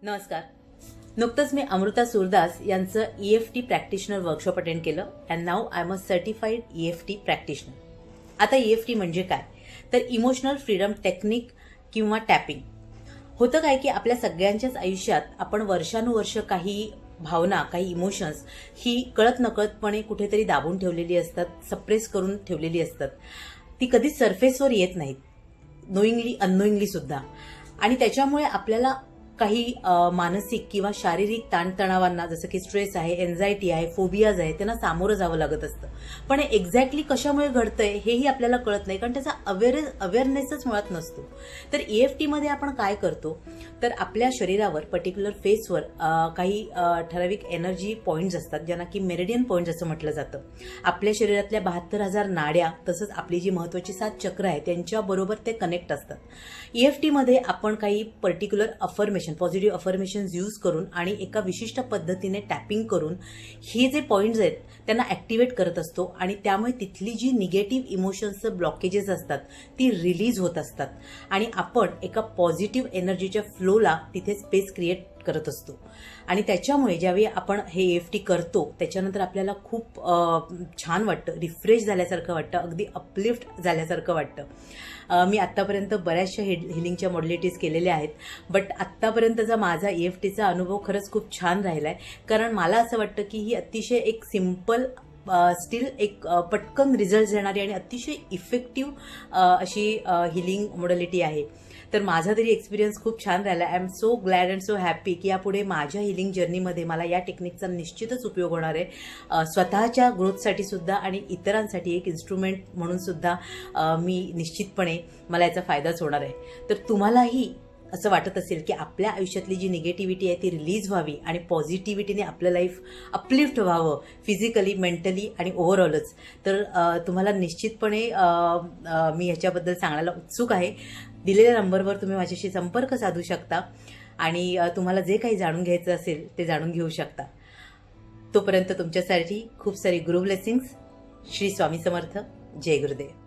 नमस्कार. नुकतंच मी अमृता सुरदास यांचं EFT प्रॅक्टिशनर वर्कशॉप अटेंड केलं and now I am a certified EFT practitioner. आता EFT म्हणजे काय, तर इमोशनल फ्रीडम टेक्निक किंवा टॅपिंग. होतं काय की आपल्या सगळ्यांच्याच आयुष्यात आपण वर्षानुवर्ष काही भावना, काही इमोशन्स ही कळत नकळतपणे कुठेतरी दाबून ठेवलेली असतात, सप्रेस करून ठेवलेली असतात. ती कधीच सरफेसवर येत नाहीत, नोईंगली अननोईंगली सुद्धा. आणि त्याच्यामुळे आपल्याला काही मानसिक किंवा शारीरिक ताणतणावांना, जसं की स्ट्रेस आहे, एन्झायटी आहे, फोबियाज आहे, त्यांना सामोरं जावं लागत असतं. पण हे एक्झॅक्टली कशामुळे घडतंय हेही आपल्याला कळत नाही, कारण त्याचा अवेअरनेसच मुळात नसतो. तर EFTमध्ये आपण काय करतो, तर आपल्या शरीरावर पर्टिक्युलर फेसवर काही ठराविक एनर्जी पॉईंट्स असतात, ज्यांना की मेरिडियन पॉईंट्स असं म्हटलं जातं. आपल्या शरीरातल्या 72,000 नाड्या, तसंच आपली जी महत्त्वाची 7 चक्र आहे त्यांच्याबरोबर ते कनेक्ट असतात. EFTमध्ये आपण काही particular affirmation, positive affirmations use करून आणि एका विशिष्ट पद्धतीने टॅपिंग करून हे जे पॉईंट्स आहेत त्यांना ॲक्टिवेट करत असतो आणि त्यामुळे तिथली जी निगेटिव्ह इमोशन्सचं ब्लॉकेजेस असतात ती रिलीज होत असतात आणि आपण एका पॉझिटिव्ह एनर्जीच्या फ्लोला तिथे स्पेस क्रिएट करत असतो. आणि त्याच्यामुळे ज्यावेळी आपण हे EFT करतो त्याच्यानंतर आपल्याला खूप छान वाटतं, रिफ्रेश झाल्यासारखं वाटतं, अगदी अपलिफ्ट झाल्यासारखं वाटतं. मी आत्तापर्यंत बऱ्याचशा हिलिंगच्या मॉड्युलिटीज केलेल्या आहेत, बट आत्तापर्यंतचा माझा EFTचा अनुभव खरंच खूप छान राहिला आहे. कारण मला असं वाटतं की ही अतिशय एक सिम्पल, स्टील एक पटकन रिझल्ट देणारी आणि अतिशय इफेक्टिव्ह अशी हिलिंग मॉड्युलिटी आहे. तर माझा तरी एक्सपिरियन्स खूप छान राहिला. I am so glad and so happy की यापुढे माझ्या हिलिंग जर्नीमध्ये मला या टेक्निकचा निश्चितच उपयोग होणार आहे, स्वतःच्या ग्रोथसाठी सुद्धा आणि इतरांसाठी एक इन्स्ट्रुमेंट म्हणून सुद्धा मी निश्चितपणे मला याचा फायदाच होणार आहे. तर तुम्हालाही असं वाटत असेल की आपल्या आयुष्यातली जी निगेटिव्हिटी आहे ती रिलीज व्हावी आणि पॉझिटिव्हिटीने आपलं लाईफ अपलिफ्ट व्हावं, फिजिकली, मेंटली आणि ओव्हरऑलच, तर तुम्हाला निश्चितपणे मी ह्याच्याबद्दल सांगायला उत्सुक आहे. दिलेल्या नंबरवर तुम्ही माझ्याशी संपर्क साधू शकता आणि तुम्हाला जे काही जाणून घ्यायचं असेल ते जाणून घेऊ शकता. तोपर्यंत तुमच्यासाठी खूप सारी गुरु ब्लेसिंग्स. श्री स्वामी समर्थ. जय गुरुदेव.